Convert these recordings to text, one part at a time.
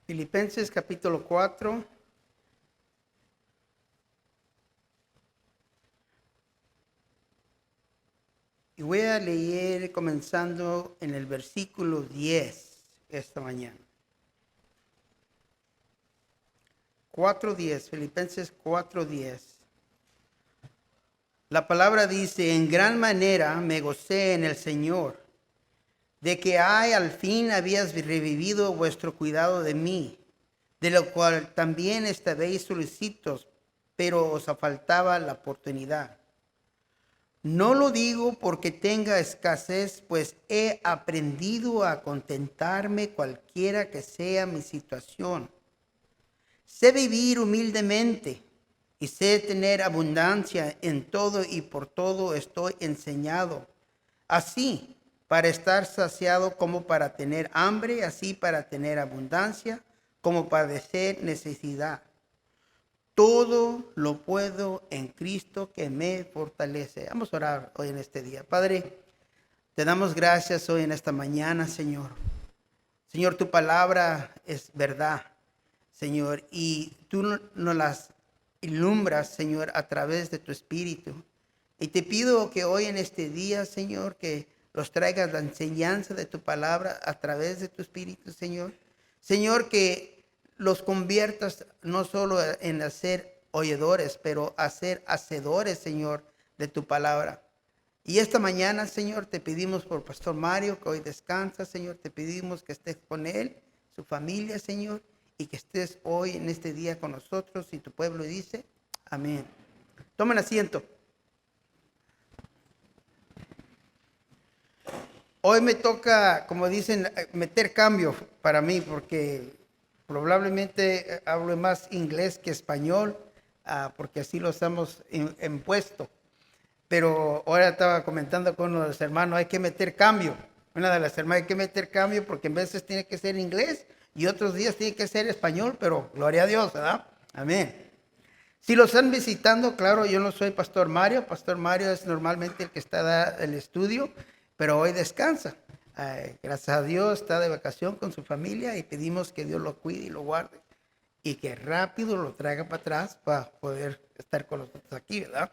Filipenses capítulo 4. Y voy a leer comenzando en el versículo 10 esta mañana. 4:10, Filipenses 4:10. La palabra dice: en gran manera me gocé en el Señor, de que al fin habías revivido vuestro cuidado de mí, de lo cual también estabais solícitos, pero os faltaba la oportunidad. No lo digo porque tenga escasez, pues he aprendido a contentarme cualquiera que sea mi situación. Sé vivir humildemente y sé tener abundancia en todo, y por todo estoy enseñado. Así, para estar saciado como para tener hambre, así para tener abundancia como padecer necesidad. Todo lo puedo en Cristo que me fortalece. Vamos a orar hoy en este día. Padre, te damos gracias hoy en esta mañana, Señor. Señor, tu palabra es verdad, Señor, y tú nos las ilumbras, Señor, a través de tu Espíritu. Y te pido que hoy en este día, Señor, que los traigas la enseñanza de tu palabra a través de tu Espíritu, Señor. Señor, que los conviertas no solo en hacer oidores, pero a ser hacedores, Señor, de tu palabra. Y esta mañana, Señor, te pedimos por Pastor Mario, que hoy descansa, Señor. Te pedimos que estés con él, su familia, Señor, y que estés hoy en este día con nosotros. Y tu pueblo dice, amén. Tomen asiento. Hoy me toca, como dicen, meter cambio para mí, porque probablemente hablo más inglés que español, porque así lo estamos impuesto. Pero ahora estaba comentando con uno de los hermanos, hay que meter cambio. Una de las hermanas, hay que meter cambio porque en veces tiene que ser inglés y otros días tiene que ser español, pero gloria a Dios, ¿verdad? Amén. Si lo están visitando, claro, yo no soy Pastor Mario. Pastor Mario es normalmente el que está en el estudio, pero hoy descansa. Gracias a Dios está de vacación con su familia y pedimos que Dios lo cuide y lo guarde y que rápido lo traiga para atrás para poder estar con nosotros aquí, ¿verdad?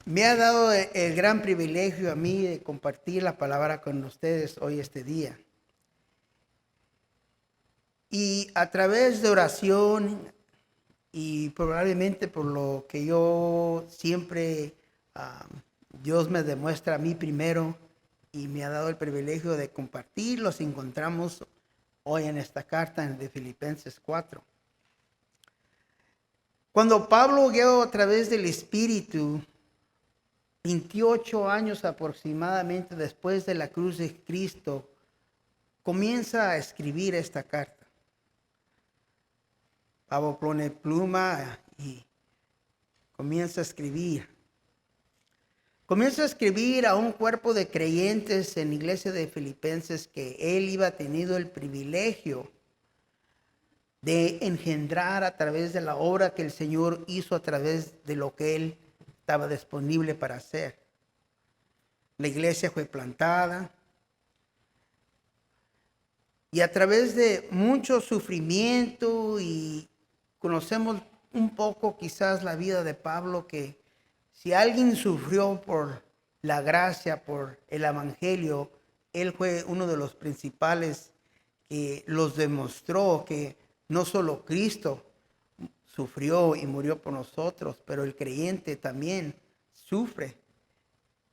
Me ha dado el gran privilegio a mí de compartir la palabra con ustedes hoy este día. Y a través de oración y probablemente por lo que yo siempre, Dios me demuestra a mí primero y me ha dado el privilegio de compartir, los encontramos hoy en esta carta de Filipenses 4. Cuando Pablo guió a través del Espíritu, 28 años aproximadamente después de la cruz de Cristo, comienza a escribir esta carta. Pablo pone pluma y comienza a escribir. Comienza a escribir a un cuerpo de creyentes en la iglesia de Filipenses que él iba tenido el privilegio de engendrar a través de la obra que el Señor hizo a través de lo que él estaba disponible para hacer. La iglesia fue plantada y a través de mucho sufrimiento, y conocemos un poco quizás la vida de Pablo, que si alguien sufrió por la gracia, por el evangelio, él fue uno de los principales que los demostró que no solo Cristo sufrió y murió por nosotros, pero el creyente también sufre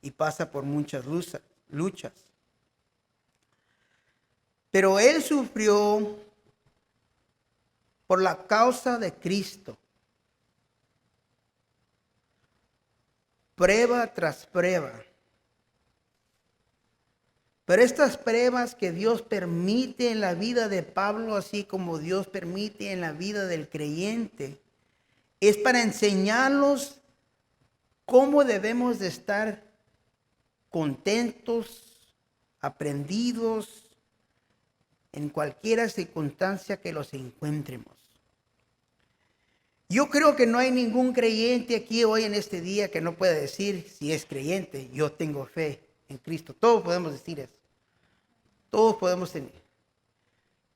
y pasa por muchas luchas. Pero él sufrió por la causa de Cristo. Prueba tras prueba. Pero estas pruebas que Dios permite en la vida de Pablo, así como Dios permite en la vida del creyente, es para enseñarnos cómo debemos de estar contentos, aprendidos, en cualquier circunstancia que los encuentremos. Yo creo que no hay ningún creyente aquí hoy en este día que no pueda decir, si es creyente, yo tengo fe en Cristo. Todos podemos decir eso. Todos podemos tener.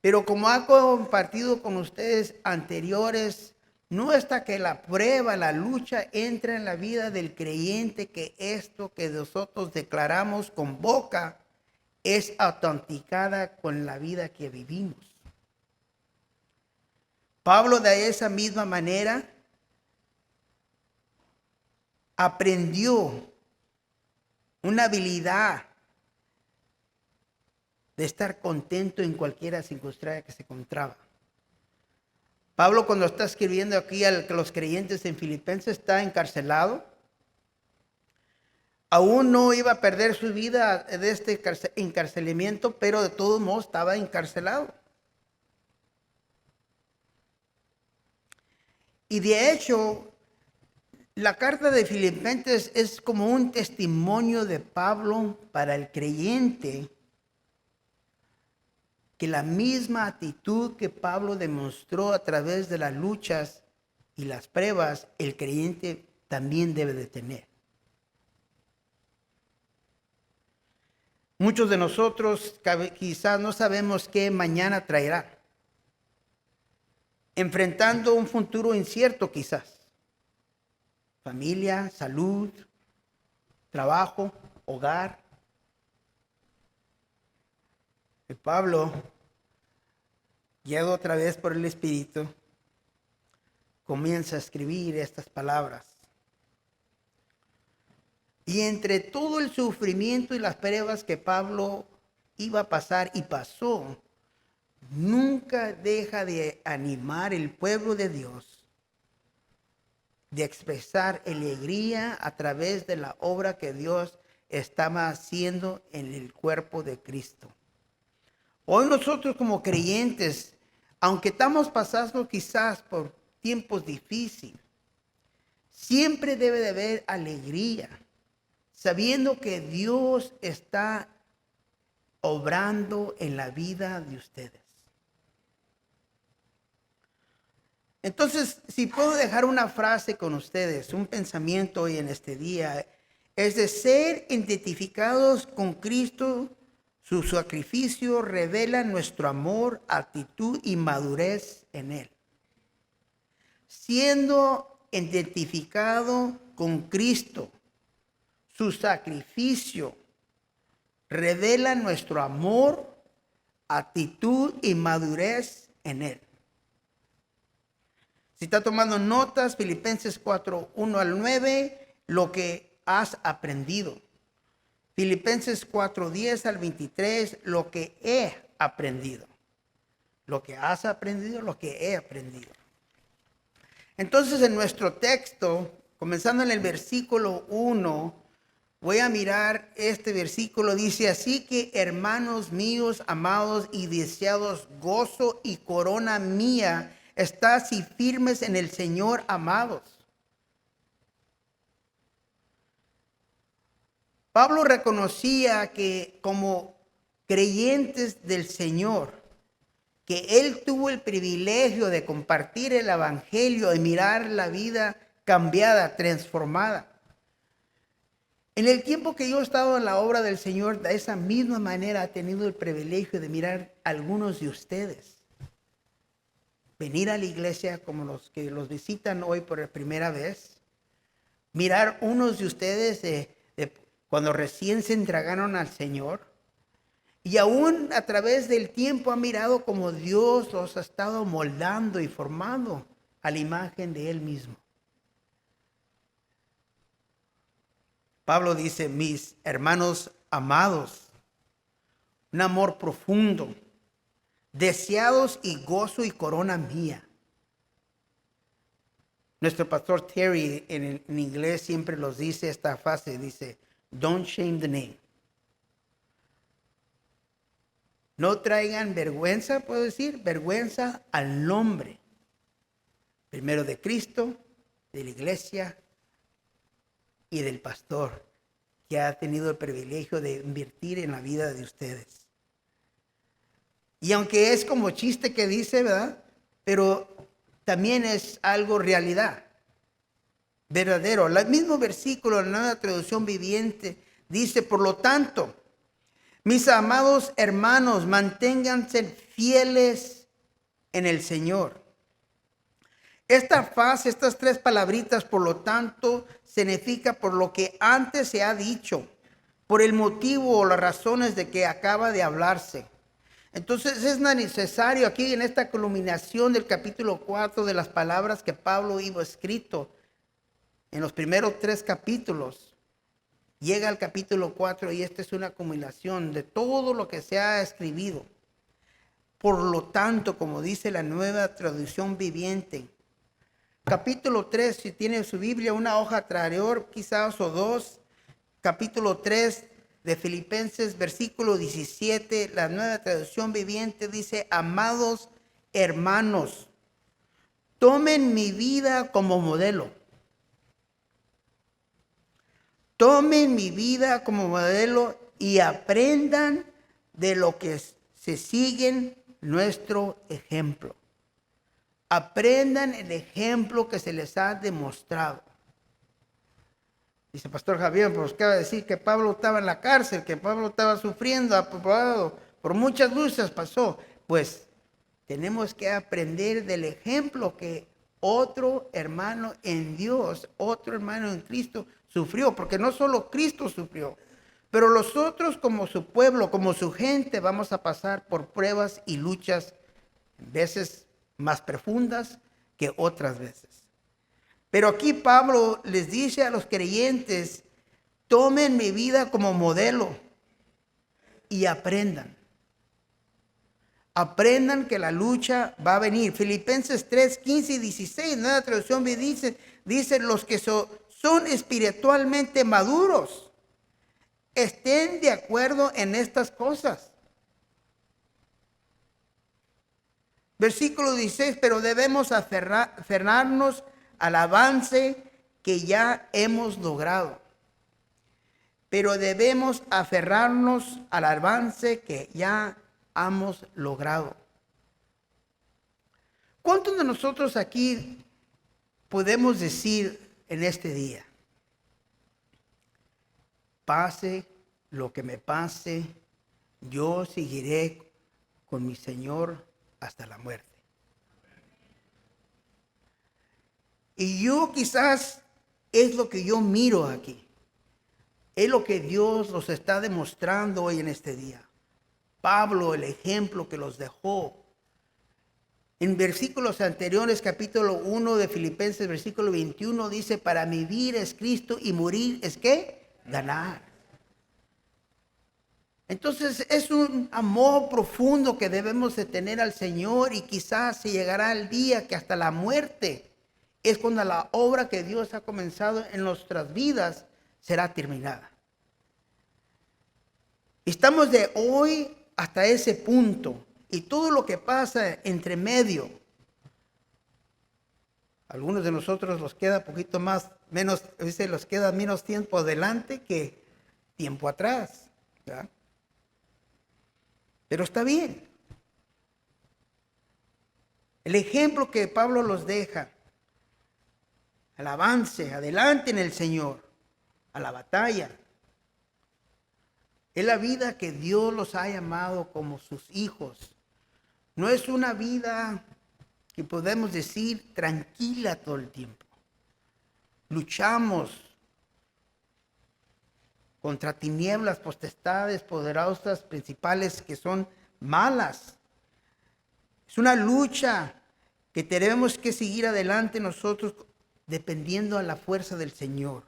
Pero como ha compartido con ustedes anteriores, no hasta que la prueba, la lucha entra en la vida del creyente que esto que nosotros declaramos con boca es autenticada con la vida que vivimos. Pablo de esa misma manera aprendió una habilidad de estar contento en cualquier circunstancia que se encontraba. Pablo, cuando está escribiendo aquí a los creyentes en Filipenses, está encarcelado. Aún no iba a perder su vida de este encarcelamiento, pero de todos modos estaba encarcelado. Y de hecho, la carta de Filipenses es como un testimonio de Pablo para el creyente, que la misma actitud que Pablo demostró a través de las luchas y las pruebas, el creyente también debe de tener. Muchos de nosotros quizás no sabemos qué mañana traerá, enfrentando un futuro incierto quizás. Familia, salud, trabajo, hogar. Y Pablo, guiado otra vez por el Espíritu, comienza a escribir estas palabras. Y entre todo el sufrimiento y las pruebas que Pablo iba a pasar y pasó, nunca deja de animar el pueblo de Dios, de expresar alegría a través de la obra que Dios estaba haciendo en el cuerpo de Cristo. Hoy nosotros como creyentes, aunque estamos pasando quizás por tiempos difíciles, siempre debe de haber alegría, sabiendo que Dios está obrando en la vida de ustedes. Entonces, si puedo dejar una frase con ustedes, un pensamiento hoy en este día, es de ser identificados con Cristo. Su sacrificio revela nuestro amor, actitud y madurez en Él. Siendo identificado con Cristo, su sacrificio revela nuestro amor, actitud y madurez en Él. Si está tomando notas, Filipenses 4, 1 al 9, lo que has aprendido. Filipenses 4, 10 al 23, lo que he aprendido. Lo que has aprendido, lo que he aprendido. Entonces, en nuestro texto, comenzando en el versículo 1, voy a mirar este versículo. Dice, así que hermanos míos, amados y deseados, gozo y corona mía, estás y firmes en el Señor, amados. Pablo reconocía que como creyentes del Señor, que él tuvo el privilegio de compartir el evangelio y mirar la vida cambiada, transformada. En el tiempo que yo he estado en la obra del Señor, de esa misma manera he tenido el privilegio de mirar a algunos de ustedes venir a la iglesia como los que los visitan hoy por primera vez. Mirar unos de ustedes cuando recién se entregaron al Señor. Y aún a través del tiempo ha mirado como Dios los ha estado moldando y formando a la imagen de Él mismo. Pablo dice, mis hermanos amados, un amor profundo, deseados y gozo y corona mía. Nuestro pastor Terry en inglés siempre los dice esta frase, dice, don't shame the name. No traigan vergüenza, puedo decir, vergüenza al nombre. Primero de Cristo, de la iglesia y del pastor, que ha tenido el privilegio de invertir en la vida de ustedes. Y aunque es como chiste que dice, ¿verdad? Pero también es algo realidad, verdadero. El mismo versículo, en la Nueva Traducción Viviente, dice, por lo tanto, Mis amados hermanos, manténganse fieles en el Señor. Esta frase, estas tres palabritas, por lo tanto, significa por lo que antes se ha dicho, por el motivo o las razones de que acaba de hablarse. Entonces es necesario aquí en esta culminación del capítulo 4 de las palabras que Pablo iba escrito en los primeros 3 capítulos. Llega al capítulo 4 y esta es una culminación de todo lo que se ha escrito. Por lo tanto, como dice la Nueva Traducción Viviente, capítulo 3, si tiene su Biblia, una hoja anterior quizás o dos, capítulo 3 de Filipenses, versículo 17, la Nueva Traducción Viviente dice: amados hermanos, tomen mi vida como modelo. Tomen mi vida como modelo y aprendan de lo que se siguen nuestro ejemplo. Aprendan el ejemplo que se les ha demostrado. Dice Pastor Javier, pues acaba de decir que Pablo estaba en la cárcel, que Pablo estaba sufriendo, aprobado, por muchas luchas pasó. Pues tenemos que aprender del ejemplo que otro hermano en Dios, otro hermano en Cristo sufrió, porque no solo Cristo sufrió, pero los otros como su pueblo, como su gente, vamos a pasar por pruebas y luchas, veces más profundas que otras veces. Pero aquí Pablo les dice a los creyentes: tomen mi vida como modelo y aprendan. Aprendan que la lucha va a venir. Filipenses 3, 15 y 16, Nueva Traducción dice los que son espiritualmente maduros, estén de acuerdo en estas cosas. Versículo 16, pero debemos aferrarnos al avance que ya hemos logrado. Pero debemos aferrarnos al avance que ya hemos logrado. ¿Cuántos de nosotros aquí podemos decir en este día: pase lo que me pase, yo seguiré con mi Señor hasta la muerte? Y yo quizás es lo que yo miro aquí. Es lo que Dios nos está demostrando hoy en este día. Pablo, el ejemplo que los dejó. En versículos anteriores, capítulo 1 de Filipenses, versículo 21, dice: para vivir es Cristo y morir es ¿qué? Ganar. Entonces es un amor profundo que debemos de tener al Señor, y quizás se llegará el día que hasta la muerte es cuando la obra que Dios ha comenzado en nuestras vidas será terminada. Estamos de hoy hasta ese punto, y todo lo que pasa entre medio, algunos de nosotros nos queda poquito más, menos, los queda menos tiempo adelante que tiempo atrás, ¿verdad? Pero está bien. El ejemplo que Pablo los deja, al avance, adelante en el Señor, a la batalla, es la vida que Dios los ha llamado como sus hijos. No es una vida que podemos decir tranquila todo el tiempo. Luchamos contra tinieblas, potestades poderosas, principales que son malas. Es una lucha que tenemos que seguir adelante nosotros dependiendo a la fuerza del Señor.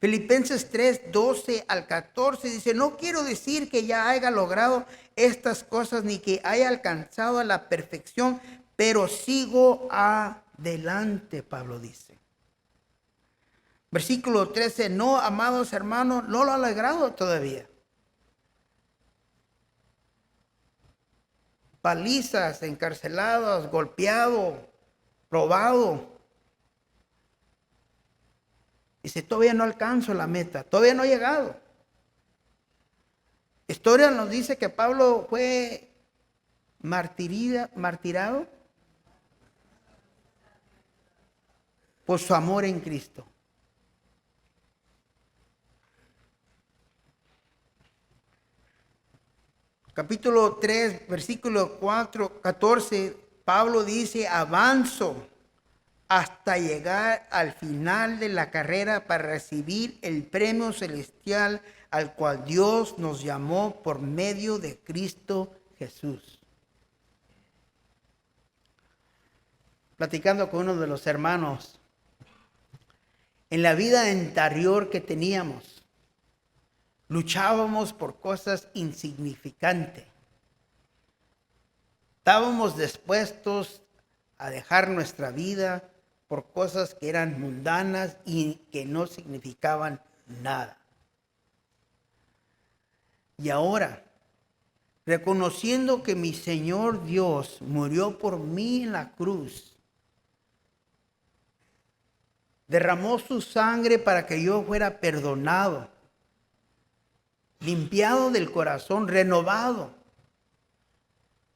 Filipenses 3, 12 al 14 dice: no quiero decir que ya haya logrado estas cosas ni que haya alcanzado a la perfección, pero sigo adelante, Pablo dice. Versículo 13, no, amados hermanos, no lo ha logrado todavía. Palizas, encarcelados, golpeado, robado. Dice: todavía no alcanzo la meta, todavía no he llegado. Historia nos dice que Pablo fue martirado por su amor en Cristo. capítulo 3, versículo 14, Pablo dice, avanzo hasta llegar al final de la carrera para recibir el premio celestial al cual Dios nos llamó por medio de Cristo Jesús. Platicando con uno de los hermanos, en la vida anterior que teníamos, luchábamos por cosas insignificantes. Estábamos dispuestos a dejar nuestra vida por cosas que eran mundanas y que no significaban nada. Y ahora, reconociendo que mi Señor Dios murió por mí en la cruz, derramó su sangre para que yo fuera perdonado, limpiado del corazón, renovado.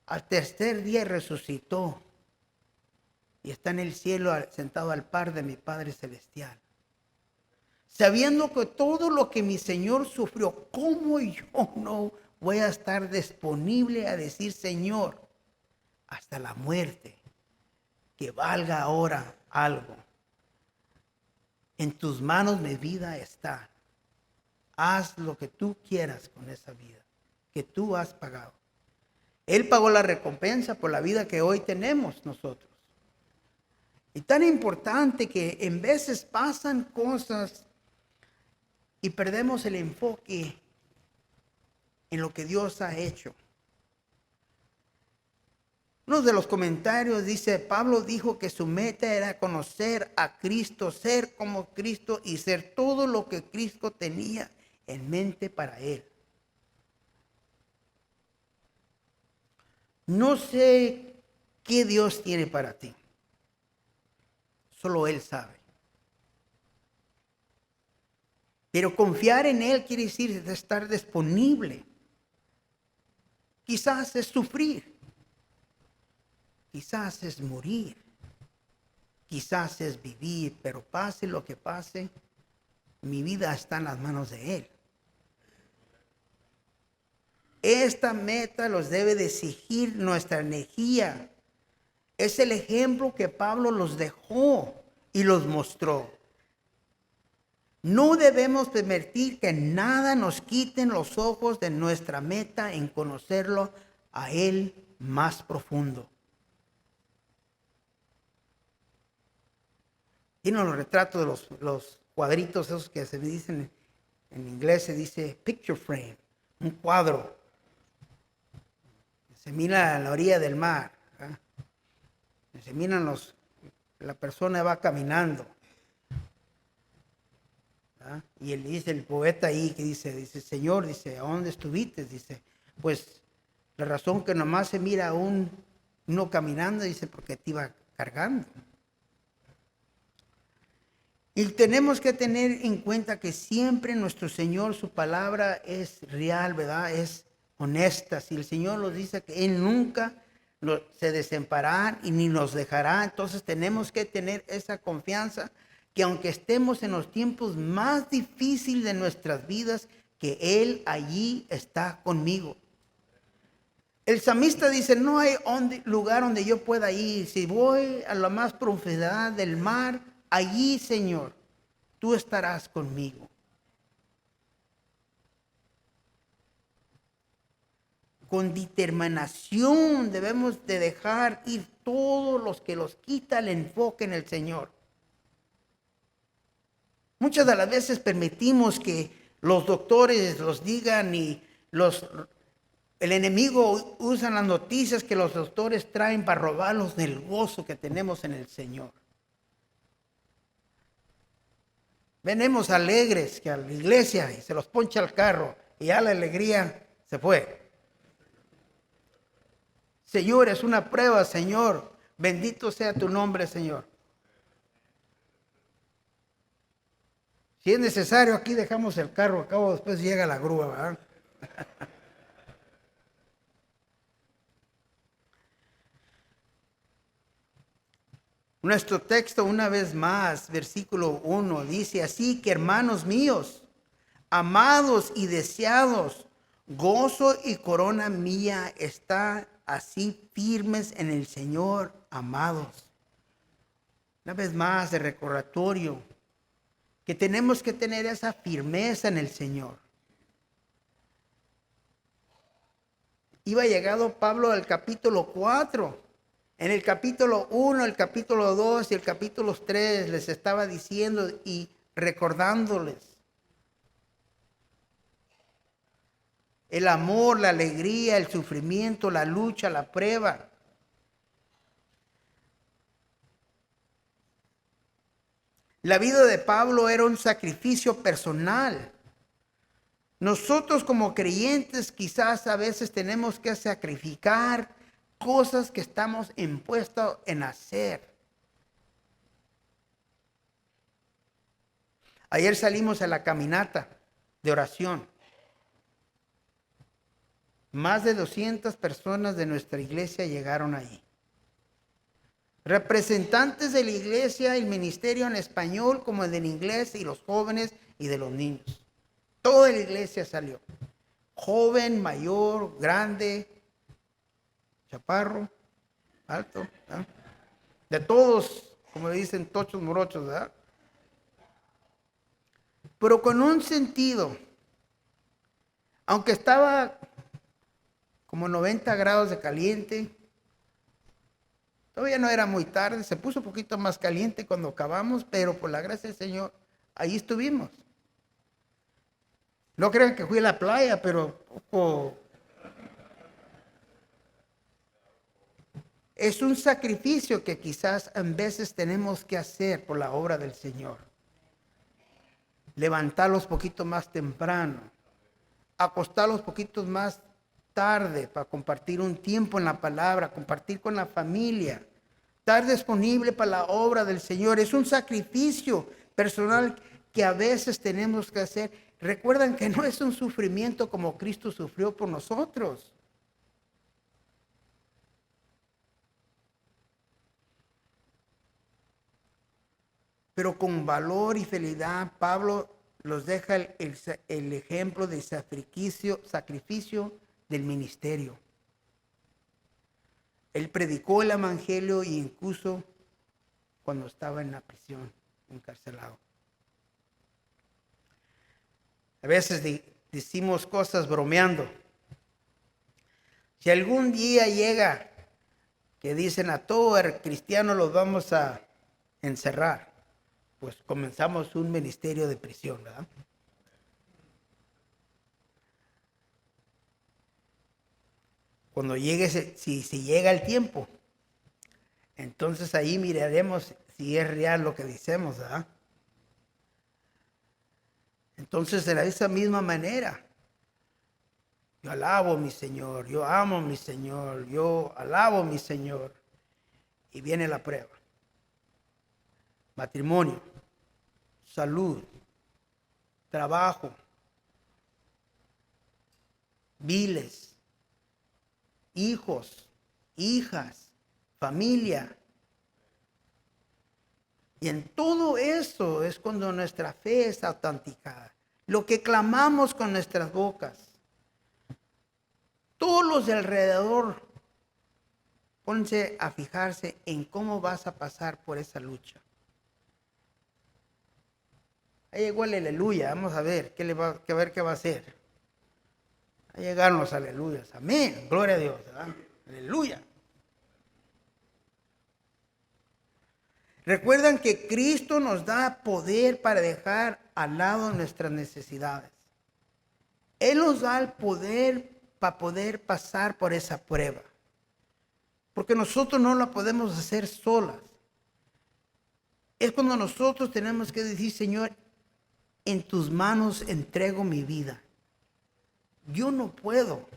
Al tercer día resucitó y está en el cielo sentado al par de mi Padre Celestial. Sabiendo que todo lo que mi Señor sufrió, ¿cómo yo no voy a estar disponible a decir, Señor, hasta la muerte, que valga ahora algo? En tus manos mi vida está. Haz lo que tú quieras con esa vida que tú has pagado. Él pagó la recompensa por la vida que hoy tenemos nosotros. Y tan importante que en veces pasan cosas y perdemos el enfoque en lo que Dios ha hecho. Uno de los comentarios dice, Pablo dijo que su meta era conocer a Cristo, ser como Cristo y ser todo lo que Cristo tenía en mente para él. No sé qué Dios tiene para ti. Solo Él sabe. Pero confiar en Él quiere decir estar disponible. Quizás es sufrir. Quizás es morir. Quizás es vivir. Pero pase lo que pase, mi vida está en las manos de Él. Esta meta los debe de exigir nuestra energía. Es el ejemplo que Pablo los dejó y los mostró. No debemos permitir que nada nos quiten los ojos de nuestra meta en conocerlo a Él más profundo. Tienen los retratos de los cuadritos esos que se dicen en inglés, se dice picture frame, un cuadro. Se mira a la orilla del mar. Se miran la persona va caminando. Y él dice, el poeta ahí que dice, Señor, dice, ¿a dónde estuviste? Dice, pues la razón que nomás se mira uno caminando, dice, porque te iba cargando. Y tenemos que tener en cuenta que siempre nuestro Señor, su palabra es real, ¿verdad? Es honesta. Si el Señor nos dice que Él nunca se desamparará y ni nos dejará, entonces tenemos que tener esa confianza que aunque estemos en los tiempos más difíciles de nuestras vidas, que Él allí está conmigo. El salmista dice, no hay lugar donde yo pueda ir. Si voy a la más profundidad del mar, allí, Señor, tú estarás conmigo. Con determinación debemos de dejar ir todos los que los quita el enfoque en el Señor. Muchas de las veces permitimos que los doctores los digan y el enemigo usa las noticias que los doctores traen para robarlos del gozo que tenemos en el Señor. Venimos alegres que a la iglesia y se los poncha el carro y ya la alegría se fue. Señor, es una prueba, Señor. Bendito sea tu nombre, Señor. Si es necesario, aquí dejamos el carro. Acabo, después llega la grúa, ¿verdad? Nuestro texto, una vez más, versículo 1, dice así que, hermanos míos, amados y deseados, Gozo y corona mía está así firmes en el Señor, amados. Una vez más de recordatorio que tenemos que tener esa firmeza en el Señor. Iba llegado Pablo al capítulo 4. En el capítulo 1, el capítulo 2 y el capítulo 3 les estaba diciendo y recordándoles el amor, la alegría, el sufrimiento, la lucha, la prueba. La vida de Pablo era un sacrificio personal. Nosotros como creyentes quizás a veces tenemos que sacrificar cosas que estamos impuestos en hacer. Ayer salimos a la caminata de oración. Más de 200 personas de nuestra iglesia llegaron ahí. Representantes de la iglesia, el ministerio en español como el en inglés y los jóvenes y de los niños. Toda la iglesia salió. Joven, mayor, grande, chaparro, alto. ¿verdad? De todos, como dicen, tochos morochos, ¿verdad? Pero con un sentido. Aunque estaba como 90 grados de caliente, todavía no era muy tarde, se puso un poquito más caliente cuando acabamos, pero por la gracia del Señor, ahí estuvimos. No crean que fui a la playa, pero poco. Es un sacrificio que quizás en veces tenemos que hacer por la obra del Señor. Levantarlos poquito más temprano, acostarlos poquitos más tarde para compartir un tiempo en la palabra, compartir con la familia, estar disponible para la obra del Señor. Es un sacrificio personal que a veces tenemos que hacer. Recuerdan que no es un sufrimiento como Cristo sufrió por nosotros. Pero con valor y fidelidad, Pablo los deja el ejemplo de sacrificio del ministerio. Él predicó el evangelio y incluso cuando estaba en la prisión, encarcelado. A veces decimos cosas bromeando. Si algún día llega que dicen a todo el cristiano los vamos a encerrar, pues comenzamos un ministerio de prisión, ¿verdad? Cuando llegue, si llega el tiempo, entonces ahí miraremos si es real lo que decimos, ¿verdad? Entonces de esa misma manera, yo alabo a mi Señor, yo amo a mi Señor, yo alabo a mi Señor. Y viene la prueba. Matrimonio, salud, trabajo, biles, hijos, hijas, familia. Y en todo eso es cuando nuestra fe es autenticada. Lo que clamamos con nuestras bocas. Todos los de alrededor, pónganse a fijarse en cómo vas a pasar por esa lucha. Ahí llegó el aleluya, vamos a ver qué va a hacer. Ahí llegaron los aleluyas, amén, gloria a Dios, ¿verdad? Aleluya. Recuerdan que Cristo nos da poder para dejar al lado nuestras necesidades. Él nos da el poder para poder pasar por esa prueba. Porque nosotros no la podemos hacer solas. Es cuando nosotros tenemos que decir, Señor, en tus manos entrego mi vida. Yo no puedo.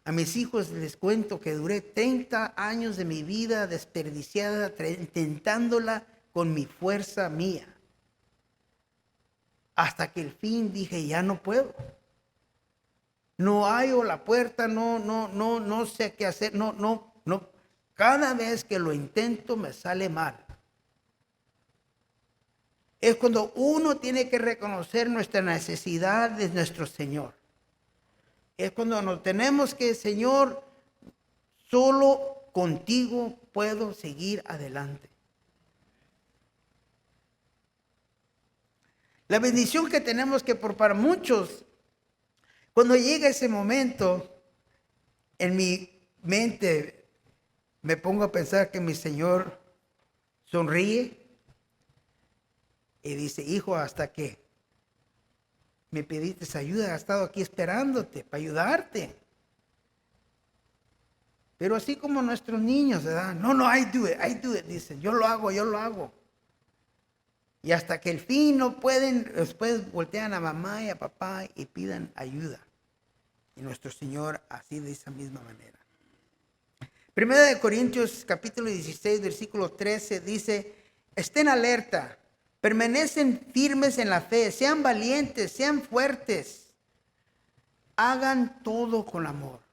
A mis hijos les cuento que duré 30 años de mi vida desperdiciada intentándola con mi fuerza mía. Hasta que al fin dije, ya no puedo. No hallo la puerta, no sé qué hacer, no. Cada vez que lo intento me sale mal. Es cuando uno tiene que reconocer nuestra necesidad de nuestro Señor. Es cuando nos tenemos que, Señor, solo contigo puedo seguir adelante. La bendición que tenemos que por para muchos, cuando llega ese momento, en mi mente me pongo a pensar que mi Señor sonríe y dice, hijo, ¿hasta qué? Me pediste ayuda, he estado aquí esperándote para ayudarte. Pero así como nuestros niños, ¿verdad? No, I do it, dicen, yo lo hago. Y hasta que el fin no pueden, después voltean a mamá y a papá y pidan ayuda. Y nuestro Señor así de esa misma manera. Primera de Corintios capítulo 16, versículo 13 dice, estén alerta, permanecen firmes en la fe, sean valientes, sean fuertes, hagan todo con amor.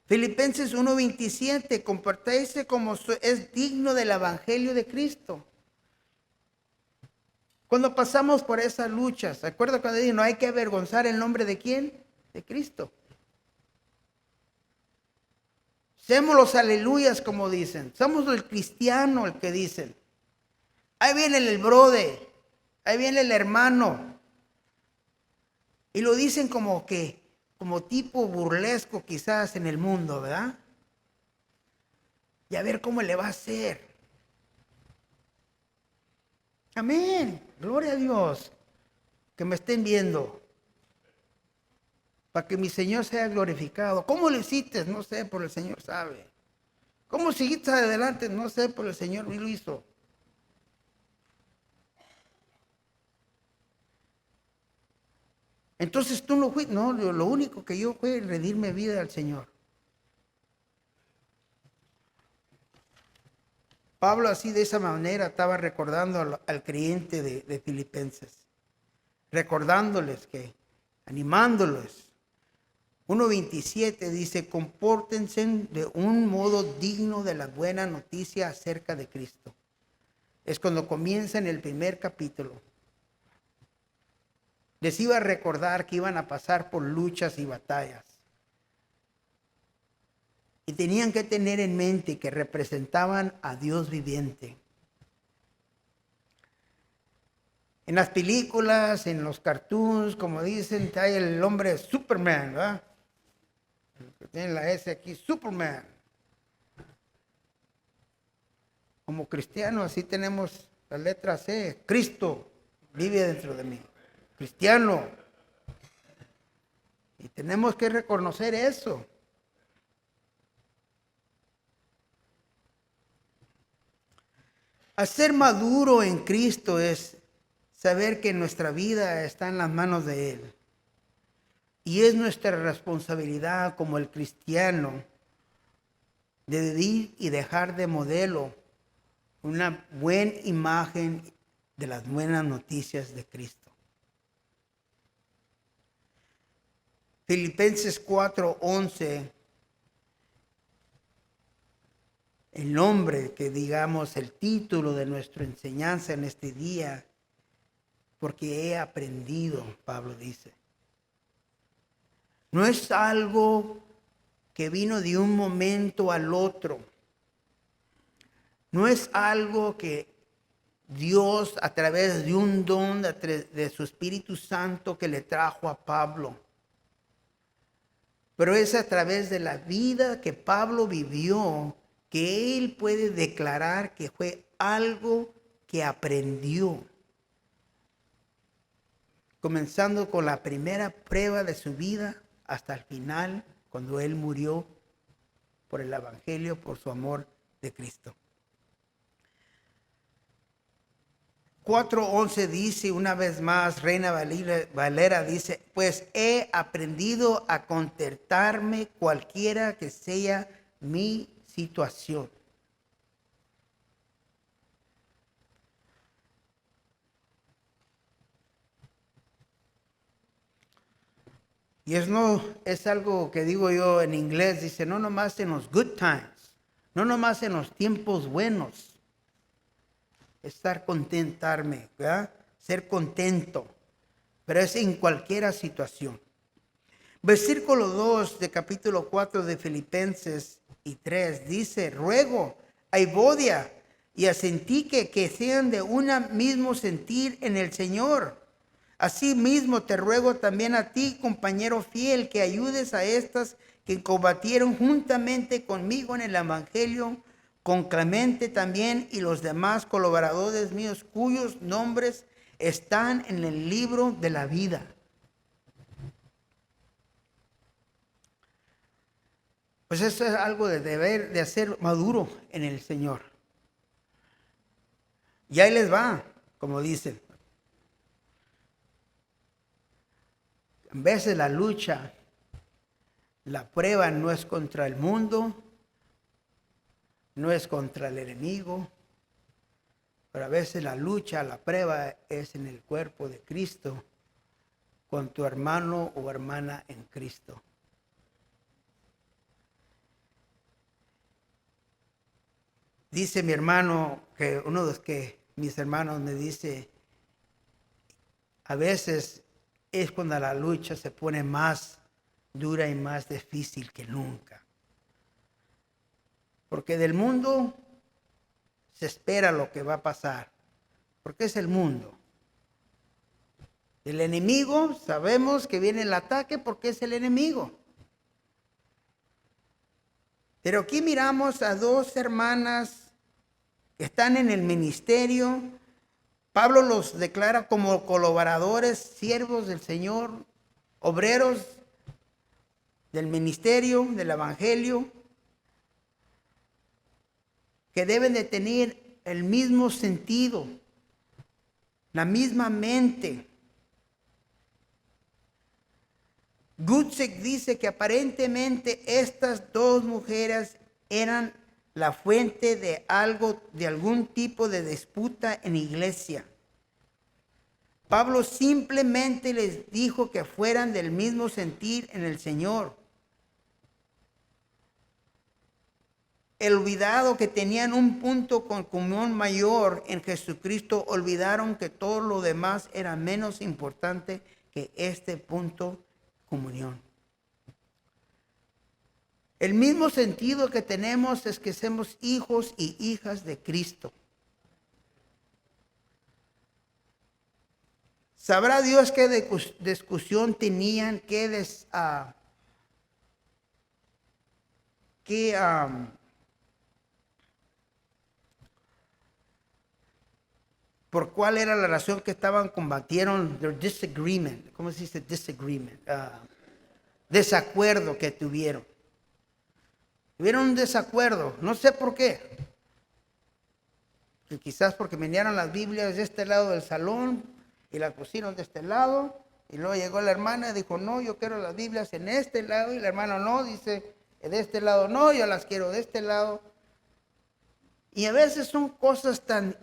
Filipenses 1:27, comportéis como es digno del evangelio de Cristo. Cuando pasamos por esas luchas, ¿se acuerda cuando dice no hay que avergonzar el nombre de quién? De Cristo. Seamos los aleluyas como dicen, somos el cristiano el que dicen. Ahí viene el brother, ahí viene el hermano. Y lo dicen como tipo burlesco quizás en el mundo, ¿verdad? Y a ver cómo le va a hacer. Amén, gloria a Dios, que me estén viendo. Para que mi Señor sea glorificado. ¿Cómo lo hiciste? No sé, pero el Señor sabe. ¿Cómo seguiste adelante? No sé, pero el Señor lo hizo. Entonces tú no fuiste. No, lo único que yo fue rendirme vida al Señor. Pablo así de esa manera estaba recordando al creyente de Filipenses. Recordándoles animándoles. 1:27 dice, compórtense de un modo digno de la buena noticia acerca de Cristo. Es cuando comienza en el primer capítulo. Les iba a recordar que iban a pasar por luchas y batallas. Y tenían que tener en mente que representaban a Dios viviente. En las películas, en los cartoons, como dicen, hay el hombre Superman, ¿verdad? Que tiene la S aquí, Superman. Como cristianos, así tenemos la letra C. Cristo vive dentro de mí. Cristiano. Y tenemos que reconocer eso. Ser maduro en Cristo es saber que nuestra vida está en las manos de Él. Y es nuestra responsabilidad como el cristiano de vivir y dejar de modelo una buena imagen de las buenas noticias de Cristo. Filipenses 4:11, el nombre que digamos, el título de nuestra enseñanza en este día, porque he aprendido, Pablo dice. No es algo que vino de un momento al otro. No es algo que Dios a través de un don de su Espíritu Santo que le trajo a Pablo. Pero es a través de la vida que Pablo vivió que él puede declarar que fue algo que aprendió. Comenzando con la primera prueba de su vida hasta el final, cuando él murió por el Evangelio, por su amor de Cristo. 4:11 dice una vez más, Reina Valera dice, pues he aprendido a contentarme cualquiera que sea mi situación. Y es algo que digo yo en inglés, dice, no nomás en los good times, no nomás en los tiempos buenos, estar contentarme, ¿verdad? Ser contento, pero es en cualquier situación. Versículo 2 de capítulo 4 de Filipenses y 3 dice: ruego a Evodia y a Sintique que sean de un mismo sentir en el Señor. Asimismo te ruego también a ti, compañero fiel, que ayudes a estas que combatieron juntamente conmigo en el Evangelio, con Clemente también y los demás colaboradores míos, cuyos nombres están en el libro de la vida. Pues eso es algo de deber de hacer maduro en el Señor. Y ahí les va, como dicen. En vez de la lucha, la prueba no es contra el mundo, no es contra el enemigo, pero a veces la lucha, la prueba es en el cuerpo de Cristo, con tu hermano o hermana en Cristo. Dice mi hermano, que uno de los que mis hermanos me dice, a veces es cuando la lucha se pone más dura y más difícil que nunca. Porque del mundo se espera lo que va a pasar, porque es el mundo. Del enemigo sabemos que viene el ataque porque es el enemigo. Pero aquí miramos a dos hermanas que están en el ministerio. Pablo los declara como colaboradores, siervos del Señor, obreros del ministerio, del evangelio, que deben de tener el mismo sentido, la misma mente. Gutzek dice que aparentemente estas dos mujeres eran la fuente de algún tipo de disputa en la iglesia. Pablo simplemente les dijo que fueran del mismo sentir en el Señor. El olvidado que tenían un punto con comunión mayor en Jesucristo, olvidaron que todo lo demás era menos importante que este punto comunión. El mismo sentido que tenemos es que somos hijos y hijas de Cristo. Sabrá Dios qué discusión tenían, por cuál era la razón que combatieron, their disagreement. ¿Cómo se dice disagreement? Desacuerdo que tuvieron. Tuvieron un desacuerdo, no sé por qué. Que quizás porque vinieron las Biblias de este lado del salón y las pusieron de este lado. Y luego llegó la hermana y dijo, no, yo quiero las Biblias en este lado. Y la hermana no, dice, de este lado no, yo las quiero de este lado. Y a veces son cosas tan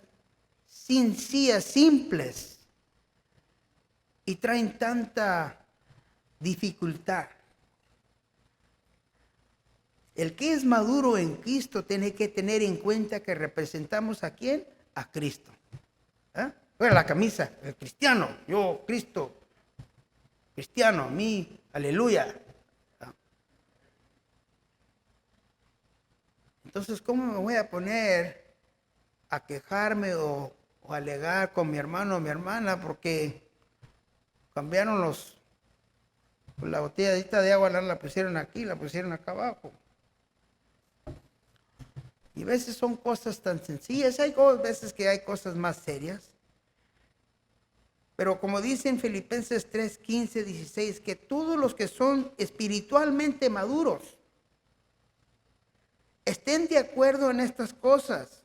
sencillas, simples, y traen tanta dificultad. El que es maduro en Cristo tiene que tener en cuenta que representamos ¿a quién? A Cristo. Bueno, la camisa, el cristiano, yo, Cristo, cristiano, a mí, aleluya. Entonces, ¿cómo me voy a poner a quejarme o alegar con mi hermano o mi hermana porque cambiaron la botella de agua, la pusieron aquí, la pusieron acá abajo? Y a veces son cosas tan sencillas, hay veces que hay cosas más serias. Pero como dice en Filipenses 3, 15, 16, que todos los que son espiritualmente maduros estén de acuerdo en estas cosas.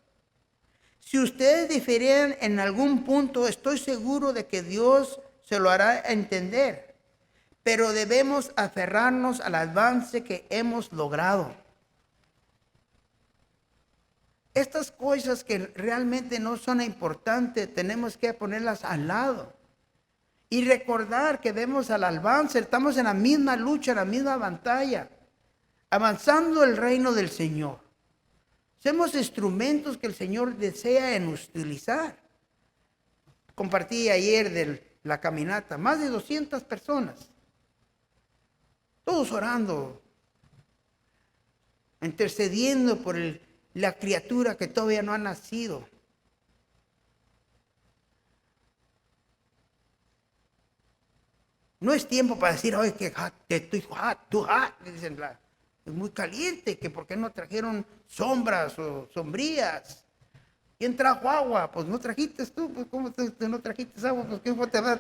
Si ustedes difieren en algún punto, estoy seguro de que Dios se lo hará entender. Pero debemos aferrarnos al avance que hemos logrado. Estas cosas que realmente no son importantes, tenemos que ponerlas al lado. Y recordar que debemos al avance, estamos en la misma lucha, en la misma batalla, avanzando el reino del Señor. Somos instrumentos que el Señor desea en utilizar. Compartí ayer de la caminata, más de 200 personas, todos orando, intercediendo por la criatura que todavía no ha nacido. No es tiempo para decir, oye, que estoy too hot, dicen, es muy caliente, que por qué no trajeron sombras o sombrías. ¿Quién trajo agua? Pues no trajiste tú, pues ¿cómo tú no trajiste agua? Pues ¿quién fue te va?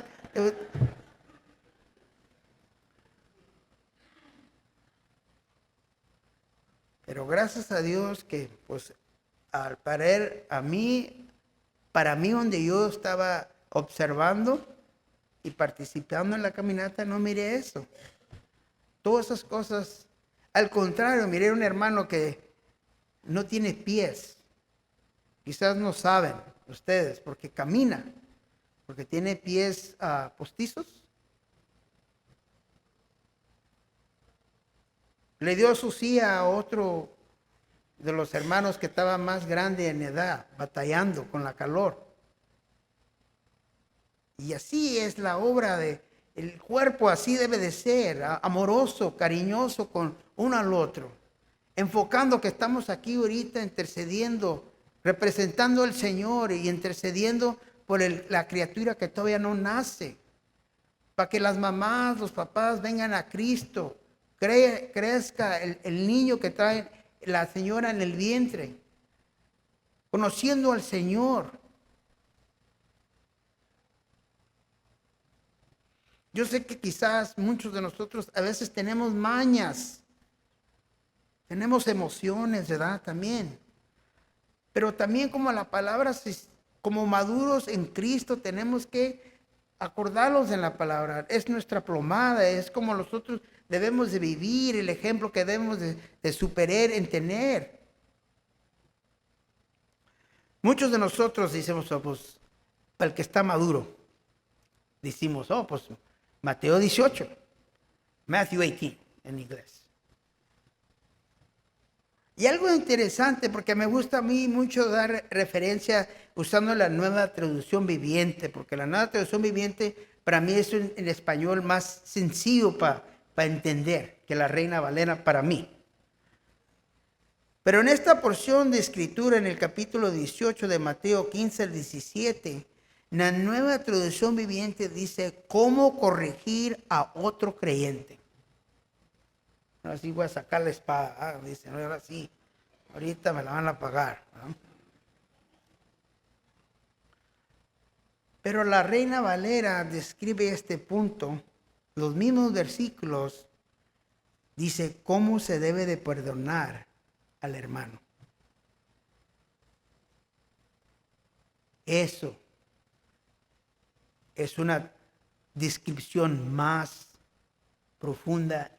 Pero gracias a Dios que pues al parar para mí donde yo estaba observando y participando en la caminata, no miré eso. Todas esas cosas, al contrario, miré un hermano que no tiene pies. Quizás no saben ustedes, porque camina, porque tiene pies postizos. Le dio su silla a otro de los hermanos que estaba más grande en edad, batallando con la calor. Y así es la obra el cuerpo, así debe de ser, amoroso, cariñoso con uno al otro. Enfocando que estamos aquí ahorita intercediendo, representando al Señor y intercediendo por la criatura que todavía no nace. Para que las mamás, los papás vengan a Cristo, crezca el niño que trae la señora en el vientre, conociendo al Señor. Yo sé que quizás muchos de nosotros a veces tenemos mañas, tenemos emociones, ¿verdad? También. Pero también como la palabra, como maduros en Cristo, tenemos que acordarlos en la palabra. Es nuestra plomada, es como nosotros debemos de vivir, el ejemplo que debemos de superar en tener. Muchos de nosotros decimos, oh, pues, para el que está maduro, decimos, oh, pues, Mateo 18, Matthew 18 en inglés. Y algo interesante, porque me gusta a mí mucho dar referencia usando la nueva traducción viviente, porque la nueva traducción viviente para mí es en español más sencillo para entender que la Reina Valera para mí. Pero en esta porción de escritura, en el capítulo 18 de Mateo 15 al 17, la nueva traducción viviente dice, ¿cómo corregir a otro creyente? Ahora sí voy a sacar la espada, dice, no, ahora sí, ahorita me la van a pagar, ¿no? Pero la Reina Valera describe este punto, los mismos versículos, dice cómo se debe de perdonar al hermano. Eso es una descripción más profunda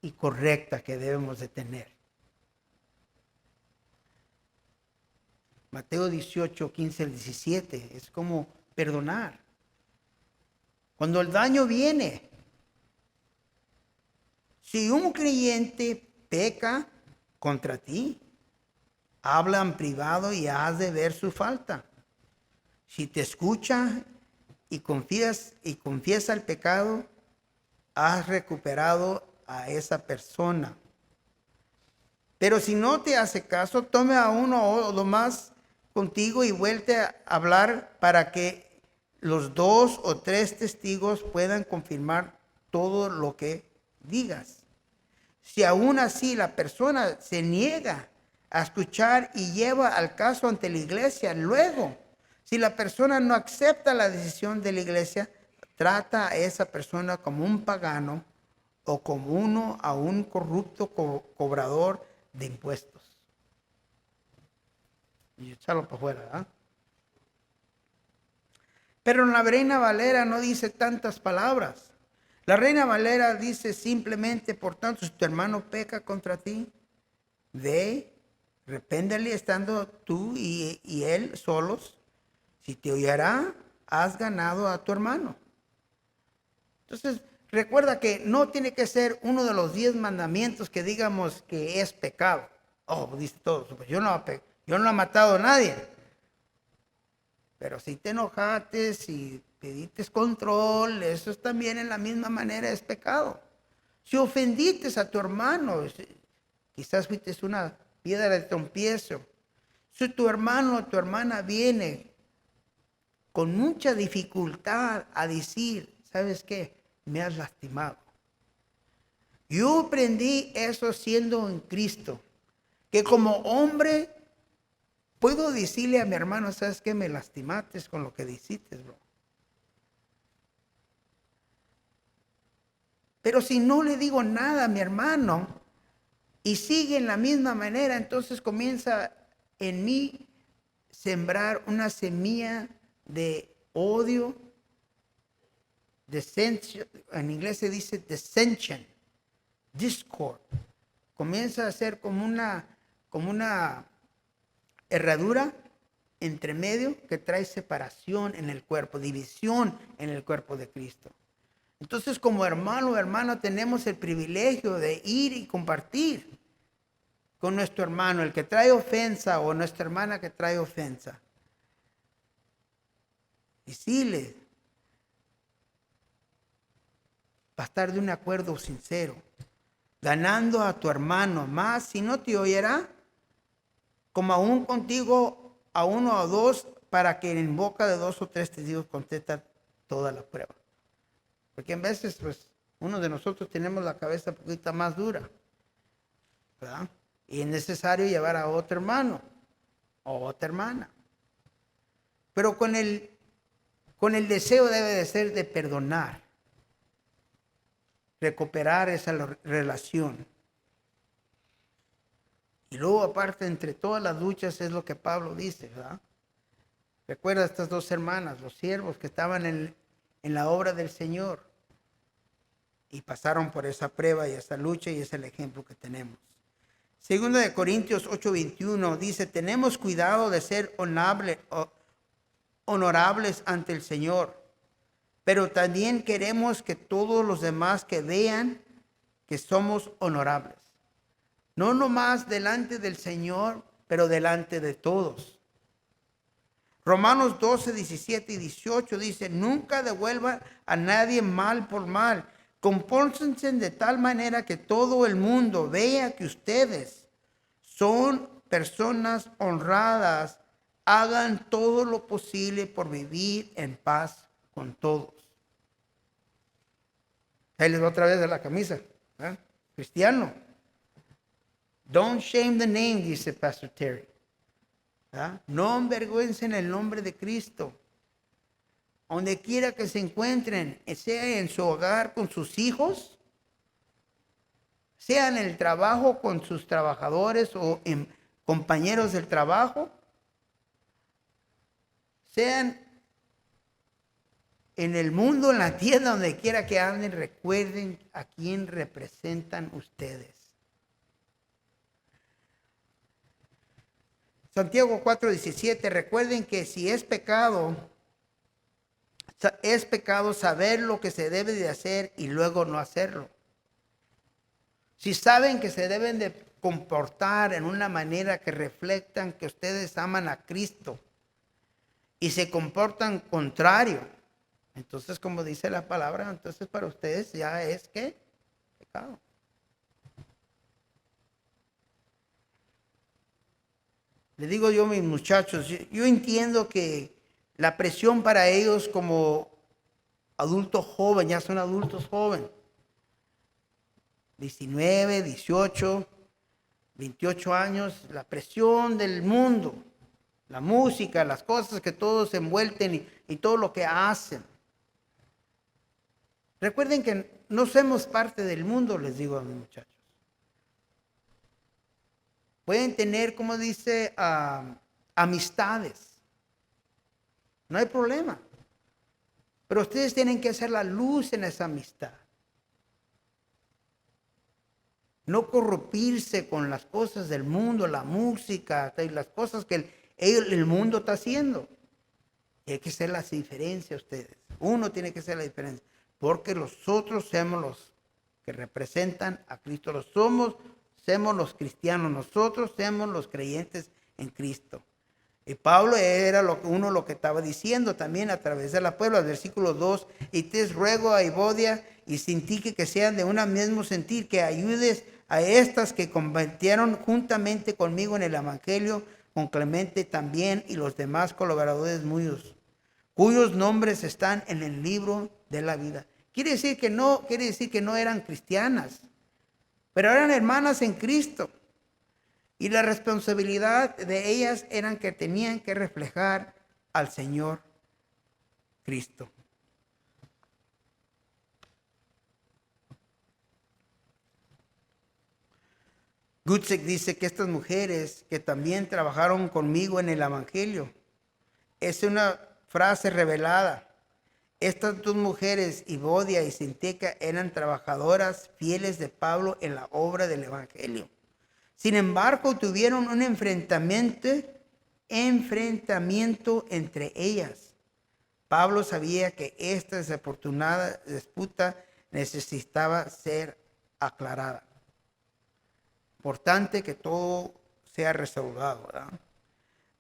y correcta que debemos de tener. Mateo 18, 15 al 17 es como perdonar. Cuando el daño viene, si un creyente peca contra ti, habla en privado y has de ver su falta. Si te escucha y confiesa el pecado, has recuperado a esa persona. Pero si no te hace caso, tome a uno o lo más contigo y vuelve a hablar para que los 2 o 3 testigos puedan confirmar todo lo que digas. Si aún así la persona se niega a escuchar y lleva al caso ante la iglesia, luego, si la persona no acepta la decisión de la iglesia, trata a esa persona como un pagano o como un corrupto cobrador de impuestos. Y echarlo para afuera, ¿verdad? Pero la Reina Valera no dice tantas palabras. La Reina Valera dice simplemente, por tanto, si tu hermano peca contra ti, ve, repéndele estando tú y él solos. Si te oyerá, has ganado a tu hermano. Entonces, recuerda que no tiene que ser uno de los 10 mandamientos que digamos que es pecado. Oh, dice todo, pues yo no he matado a nadie. Pero si te enojaste, si pediste control, eso es también en la misma manera es pecado. Si ofendiste a tu hermano, quizás fuiste una piedra de tropiezo. Si tu hermano o tu hermana viene con mucha dificultad a decir, ¿sabes qué? Me has lastimado. Yo aprendí eso siendo en Cristo, que como hombre puedo decirle a mi hermano, ¿sabes qué? Me lastimaste con lo que dijiste, bro. Pero si no le digo nada a mi hermano y sigue en la misma manera, entonces comienza en mí sembrar una semilla de odio, dissension, en inglés se dice dissension, discord. Comienza a ser como una herradura entre medio que trae separación en el cuerpo, división en el cuerpo de Cristo. Entonces, como hermano o hermana, tenemos el privilegio de ir y compartir con nuestro hermano, el que trae ofensa, o nuestra hermana que trae ofensa. Decirle, para estar de un acuerdo sincero, ganando a tu hermano más, si no te oyera, como aún contigo a uno o dos, para que en boca de dos o tres testigos contesta toda la prueba. Porque en veces, pues, uno de nosotros tenemos la cabeza un poquito más dura, ¿verdad? Y es necesario llevar a otro hermano o otra hermana. Pero con el deseo debe de ser de perdonar, recuperar esa relación. Y luego, aparte, entre todas las luchas, es lo que Pablo dice, ¿verdad? Recuerda a estas dos hermanas, los siervos que estaban en la obra del Señor y pasaron por esa prueba y esa lucha, y es el ejemplo que tenemos. Segunda de Corintios 8:21 dice, tenemos cuidado de ser honorables ante el Señor, pero también queremos que todos los demás que vean que somos honorables. No nomás delante del Señor, pero delante de todos. Romanos 12, 17 y 18 dice, nunca devuelvan a nadie mal por mal. Compórtense de tal manera que todo el mundo vea que ustedes son personas honradas. Hagan todo lo posible por vivir en paz con todos. Ahí les va otra vez de la camisa. ¿Eh? Cristiano. Don't shame the name, dice Pastor Terry. ¿Ah? No envergüencen el nombre de Cristo. Donde quiera que se encuentren, sea en su hogar con sus hijos, sea en el trabajo con sus trabajadores o en compañeros del trabajo, sean en el mundo, en la tierra, donde quiera que anden, recuerden a quién representan ustedes. Santiago 4:17, recuerden que si es pecado saber lo que se debe de hacer y luego no hacerlo. Si saben que se deben de comportar en una manera que reflectan que ustedes aman a Cristo y se comportan contrario, entonces, como dice la palabra, entonces para ustedes ya es ¿qué? Pecado. Le digo yo a mis muchachos, yo entiendo que la presión para ellos como adultos jóvenes, ya son adultos jóvenes, 19, 18, 28 años, la presión del mundo, la música, las cosas que todos se envuelven y todo lo que hacen. Recuerden que no somos parte del mundo, les digo a mis muchachos. Pueden tener, como dice, amistades. No hay problema. Pero ustedes tienen que hacer la luz en esa amistad. No corrompirse con las cosas del mundo, la música, y las cosas que el mundo está haciendo. Y hay que hacer la diferencia ustedes. Uno tiene que hacer la diferencia. Porque nosotros somos los que representan a Cristo. Los somos somos los cristianos, nosotros somos los creyentes en Cristo. Y Pablo era lo que estaba diciendo también a través de la Puebla, versículo 2, y te ruego a Evodia y Sintique que sean de un mismo sentir, que ayudes a estas que combatieron juntamente conmigo en el Evangelio, con Clemente también y los demás colaboradores míos, cuyos nombres están en el libro de la vida. Quiere decir que no eran cristianas, pero eran hermanas en Cristo. Y la responsabilidad de ellas eran que tenían que reflejar al Señor Cristo. Gutzek dice que estas mujeres que también trabajaron conmigo en el Evangelio, es una frase revelada. Estas dos mujeres, Evodia y Sintique, eran trabajadoras fieles de Pablo en la obra del Evangelio. Sin embargo, tuvieron un enfrentamiento entre ellas. Pablo sabía que esta desafortunada disputa necesitaba ser aclarada. Importante que todo sea resolvido, ¿verdad?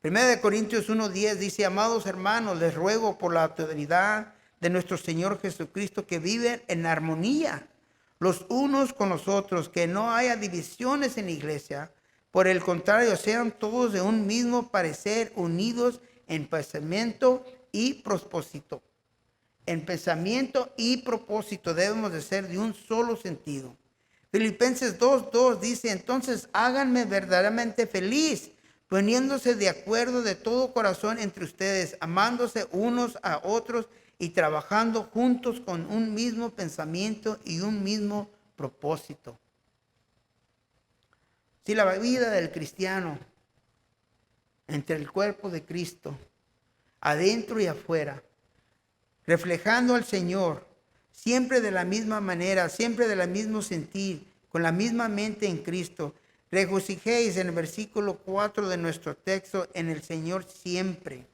1 Corintios 1:10 dice: amados hermanos, les ruego por la autoridad de nuestro Señor Jesucristo que viven en armonía los unos con los otros, que no haya divisiones en la iglesia. Por el contrario, sean todos de un mismo parecer, unidos en pensamiento y propósito. En pensamiento y propósito debemos de ser de un solo sentido. Filipenses 2:2 dice: entonces háganme verdaderamente feliz, poniéndose de acuerdo de todo corazón entre ustedes, amándose unos a otros y trabajando juntos con un mismo pensamiento y un mismo propósito. Si la vida del cristiano entre el cuerpo de Cristo, adentro y afuera, reflejando al Señor, siempre de la misma manera, siempre del mismo sentir, con la misma mente en Cristo, regocijéis en el versículo 4 de nuestro texto, en el Señor siempre.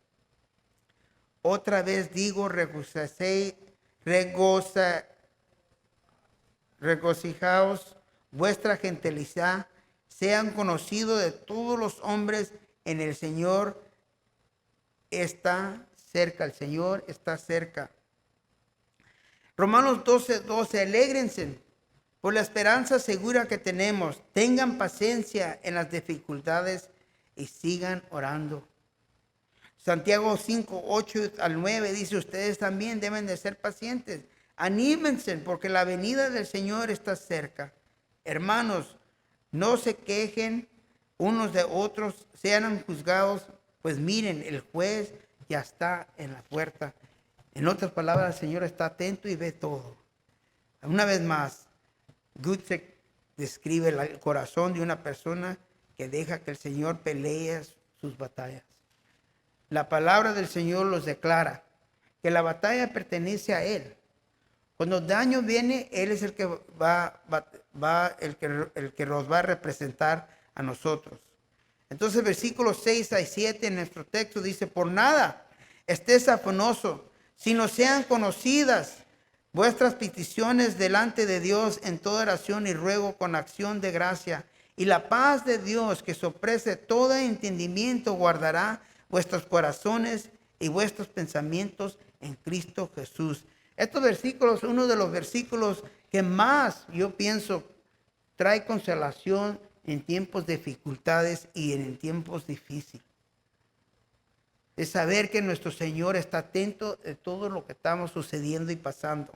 Otra vez digo, regocijaos, vuestra gentilidad sean conocidos de todos los hombres, en el Señor está cerca, el Señor está cerca. Romanos 12:12, alégrense por la esperanza segura que tenemos, tengan paciencia en las dificultades y sigan orando. Santiago 5:8-9 dice: ustedes también deben de ser pacientes. Anímense porque la venida del Señor está cerca. Hermanos, no se quejen unos de otros, sean juzgados, pues miren, el juez ya está en la puerta. En otras palabras, el Señor está atento y ve todo. Una vez más, Gutzek describe el corazón de una persona que deja que el Señor pelee sus batallas. La palabra del Señor los declara que la batalla pertenece a Él. Cuando daño viene, Él es el que el que nos va a representar a nosotros. Entonces, versículos 6-7 en nuestro texto dice: por nada estés afanoso, sino sean conocidas vuestras peticiones delante de Dios en toda oración y ruego con acción de gracia. Y la paz de Dios, que sorprende todo entendimiento, guardará vuestros corazones y vuestros pensamientos en Cristo Jesús. Estos versículos, uno de los versículos que más, yo pienso, trae consolación en tiempos de dificultades y en tiempos difíciles. Es saber que nuestro Señor está atento de todo lo que estamos sucediendo y pasando.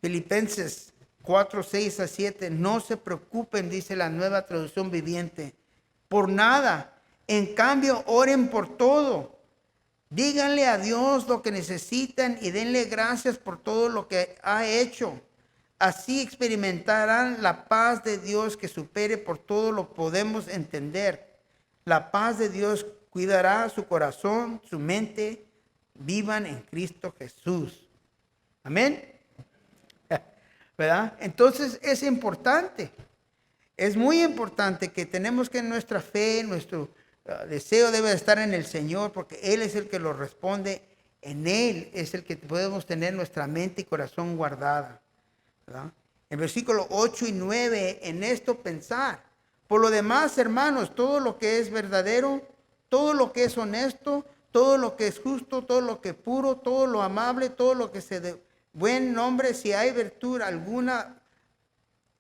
Filipenses 4:6-7, no se preocupen, dice la Nueva Traducción Viviente, por nada, en cambio oren por todo. Díganle a Dios lo que necesitan y denle gracias por todo lo que ha hecho. Así experimentarán la paz de Dios que supere por todo lo que podemos entender. La paz de Dios cuidará su corazón, su mente, vivan en Cristo Jesús. Amén. ¿Verdad? Entonces es importante, es muy importante que tenemos que nuestra fe, nuestro deseo debe estar en el Señor, porque Él es el que lo responde, en Él es el que podemos tener nuestra mente y corazón guardada, ¿verdad? En versículos 8 y 9, en esto pensar. Por lo demás, hermanos, todo lo que es verdadero, todo lo que es honesto, todo lo que es justo, todo lo que es puro, todo lo amable, todo lo que se de buen nombre, si hay virtud alguna,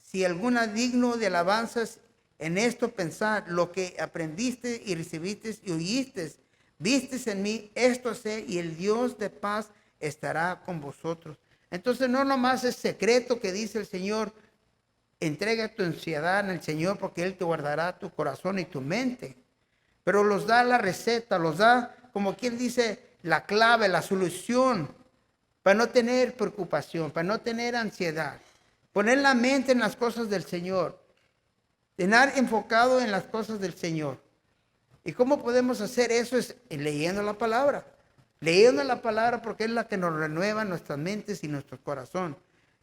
si alguna digno de alabanzas, en esto pensar, lo que aprendiste y recibiste y oíste, vistes en mí, esto sé, y el Dios de paz estará con vosotros. Entonces no nomás es secreto que dice el Señor, entrega tu ansiedad al Señor porque Él te guardará tu corazón y tu mente. Pero los da la receta, los da, como quien dice, la clave, la solución para no tener preocupación, para no tener ansiedad. Poner la mente en las cosas del Señor. Estar enfocado en las cosas del Señor. ¿Y cómo podemos hacer eso? Es leyendo la palabra. Leyendo la palabra porque es la que nos renueva nuestras mentes y nuestro corazón.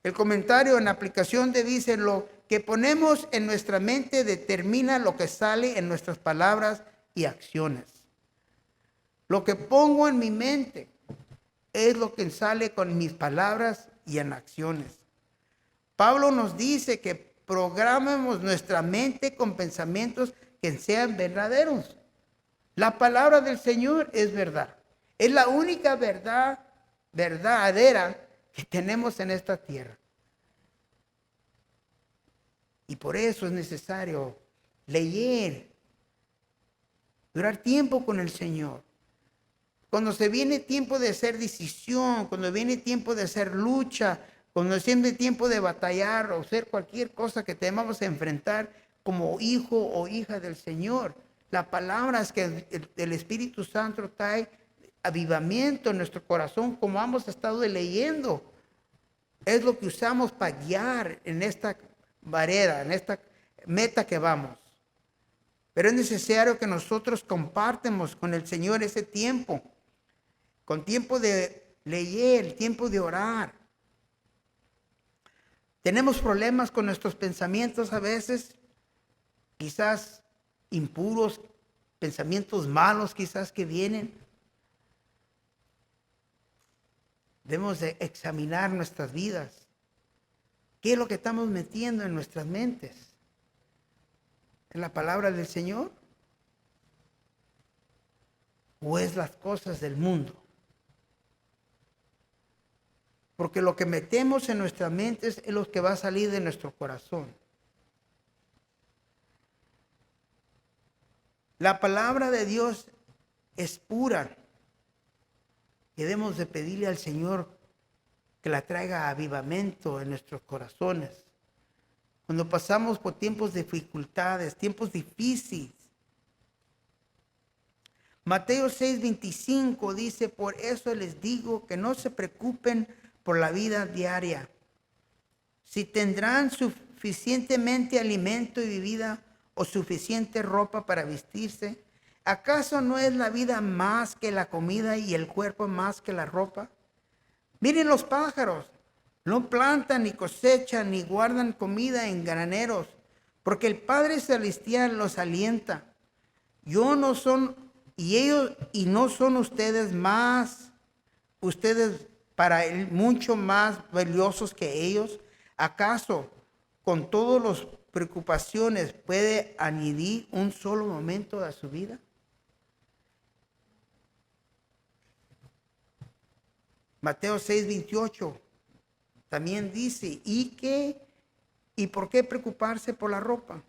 El comentario en la aplicación de dice, lo que ponemos en nuestra mente determina lo que sale en nuestras palabras y acciones. Lo que pongo en mi mente es lo que sale con mis palabras y en acciones. Pablo nos dice que programemos nuestra mente con pensamientos que sean verdaderos. La palabra del Señor es verdad. Es la única verdad verdadera que tenemos en esta tierra. Y por eso es necesario leer, durar tiempo con el Señor. Cuando se viene tiempo de hacer decisión, cuando viene tiempo de hacer lucha, cuando viene tiempo de batallar o hacer cualquier cosa que tengamos que enfrentar como hijo o hija del Señor, la palabra es que el Espíritu Santo trae avivamiento en nuestro corazón, como hemos estado leyendo. Es lo que usamos para guiar en esta vereda, en esta meta que vamos. Pero es necesario que nosotros compartamos con el Señor ese tiempo, con tiempo de leer, tiempo de orar. Tenemos problemas con nuestros pensamientos a veces, quizás impuros, pensamientos malos quizás que vienen. Debemos de examinar nuestras vidas. ¿Qué es lo que estamos metiendo en nuestras mentes? ¿En la palabra del Señor? ¿O es las cosas del mundo? Porque lo que metemos en nuestras mentes es lo que va a salir de nuestro corazón. La palabra de Dios es pura. Y debemos de pedirle al Señor que la traiga avivamiento en nuestros corazones. Cuando pasamos por tiempos de dificultades, tiempos difíciles. Mateo 6:25 dice, por eso les digo que no se preocupen por la vida diaria. Si tendrán suficientemente alimento y bebida o suficiente ropa para vestirse, ¿acaso no es la vida más que la comida y el cuerpo más que la ropa? Miren los pájaros, no plantan ni cosechan ni guardan comida en graneros, porque el Padre Celestial los alienta. Y no son ustedes para él mucho más valiosos que ellos. ¿Acaso con todas las preocupaciones puede añadir un solo momento a su vida? Mateo 6:28 también dice, ¿y por qué preocuparse por la ropa?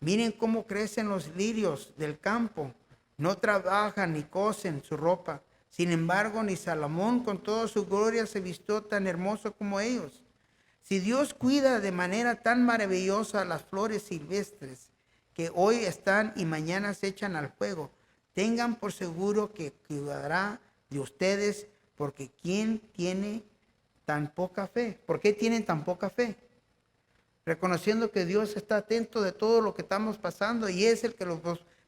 Miren cómo crecen los lirios del campo, no trabajan ni cosen su ropa. Sin embargo, ni Salomón con toda su gloria se vistió tan hermoso como ellos. Si Dios cuida de manera tan maravillosa las flores silvestres que hoy están y mañana se echan al fuego, tengan por seguro que cuidará de ustedes. Porque ¿quién tiene tan poca fe? ¿Por qué tienen tan poca fe? Reconociendo que Dios está atento de todo lo que estamos pasando y es el que nos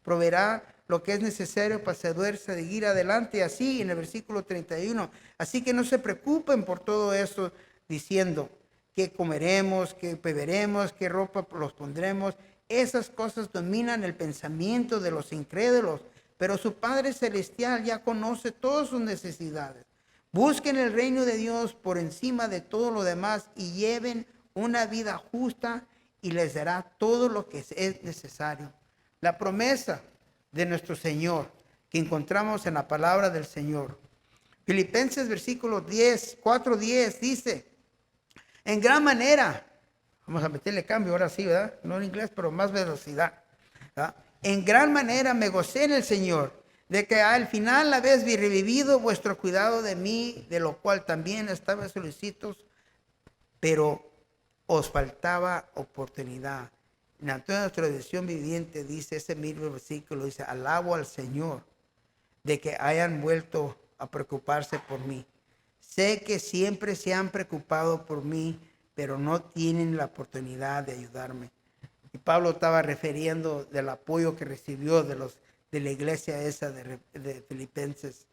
proveerá lo que es necesario para poder seguir adelante. Así en el versículo 31. Así que no se preocupen por todo eso diciendo qué comeremos, qué beberemos, qué ropa los pondremos. Esas cosas dominan el pensamiento de los incrédulos, pero su Padre Celestial ya conoce todas sus necesidades. Busquen el reino de Dios por encima de todo lo demás y lleven una vida justa y les dará todo lo que es necesario. La promesa de nuestro Señor que encontramos en la palabra del Señor. Filipenses versículo 4:10 dice, en gran manera, vamos a meterle cambio ahora sí, ¿verdad? No en inglés, pero más velocidad, ¿verdad? En gran manera me gocé en el Señor, de que al final habéis revivido vuestro cuidado de mí, de lo cual también estaba solicitos, pero os faltaba oportunidad. En la nueva tradición viviente dice ese mismo versículo, dice, alabo al Señor de que hayan vuelto a preocuparse por mí. Sé que siempre se han preocupado por mí, pero no tienen la oportunidad de ayudarme. Y Pablo estaba refiriendo del apoyo que recibió de la iglesia esa de Filipenses.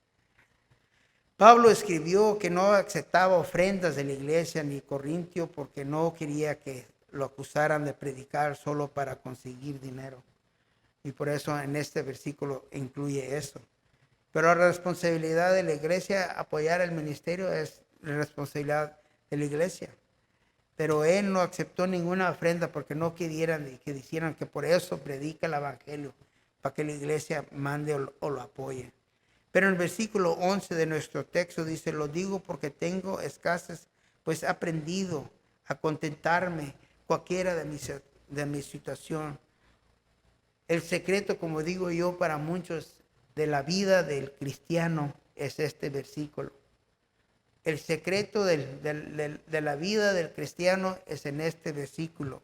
Pablo escribió que no aceptaba ofrendas de la iglesia ni Corintio porque no quería que lo acusaran de predicar solo para conseguir dinero. Y por eso en este versículo incluye eso. Pero la responsabilidad de la iglesia, apoyar el ministerio, es la responsabilidad de la iglesia. Pero él no aceptó ninguna ofrenda porque no querían que dijeran que por eso predica el evangelio, para que la iglesia mande o lo apoye. Pero en el versículo 11 de nuestro texto dice, lo digo porque tengo escasez, pues he aprendido a contentarme cualquiera de mi situación. El secreto, como digo yo, para muchos de la vida del cristiano es este versículo. El secreto de la vida del cristiano es en este versículo.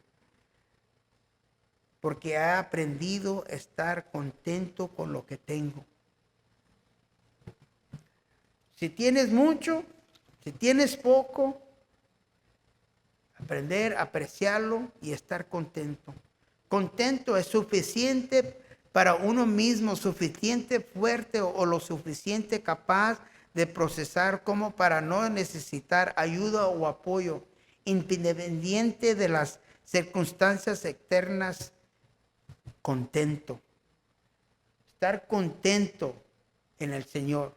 Porque ha aprendido a estar contento con lo que tengo. Si tienes mucho, si tienes poco, aprender a apreciarlo y estar contento. Contento es suficiente para uno mismo, suficiente fuerte o lo suficiente capaz de procesar como para no necesitar ayuda o apoyo, independiente de las circunstancias externas. Contento. Estar contento en el Señor.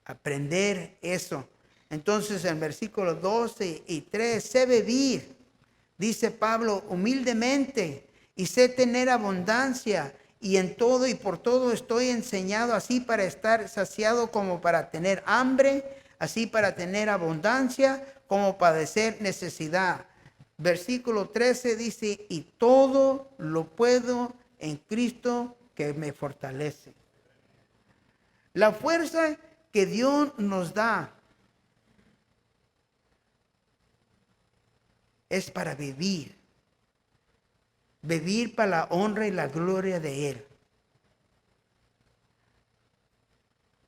Aprender eso. Entonces en versículos 12 y 3, sé vivir, dice Pablo, humildemente, y sé tener abundancia, y en todo y por todo estoy enseñado, así para estar saciado como para tener hambre, así para tener abundancia como padecer necesidad. Versículo 13 dice, y todo lo puedo en Cristo que me fortalece. La fuerza que Dios nos da es para vivir. Vivir para la honra y la gloria de Él.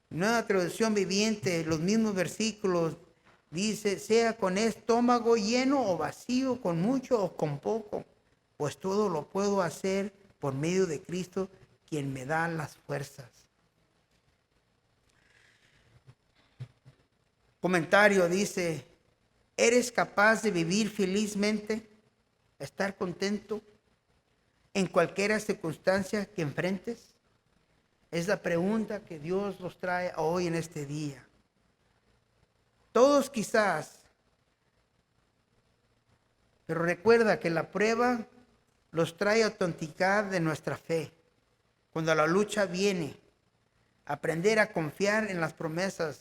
Nueva traducción viviente, los mismos versículos, dice, sea con estómago lleno o vacío, con mucho o con poco, pues todo lo puedo hacer por medio de Cristo, quien me da las fuerzas. Comentario dice, ¿eres capaz de vivir felizmente, estar contento en cualquier circunstancia que enfrentes? Es la pregunta que Dios nos trae hoy en este día. Todos quizás, pero recuerda que la prueba los trae a autenticar de nuestra fe. Cuando la lucha viene, aprender a confiar en las promesas,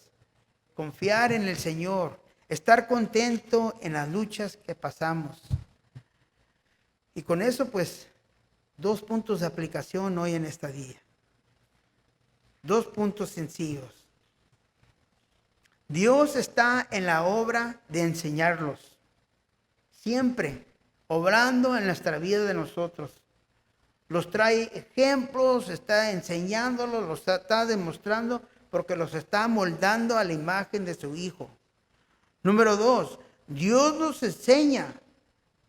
confiar en el Señor, estar contento en las luchas que pasamos. Y con eso, pues, 2 puntos de aplicación hoy en este día. 2 puntos sencillos. Dios está en la obra de enseñarlos. Siempre obrando en nuestra vida de nosotros. Los trae ejemplos, está enseñándolos, los está demostrando porque los está moldando a la imagen de su Hijo. Número 2, Dios nos enseña.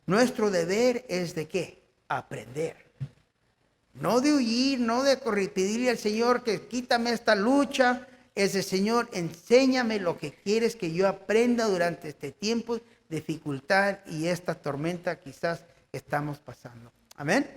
Nuestro deber es de ¿qué? Aprender. No de huir, no de pedirle al Señor que quítame esta lucha. Es el Señor, enséñame lo que quieres que yo aprenda durante este tiempo de dificultad y esta tormenta quizás estamos pasando. Amén.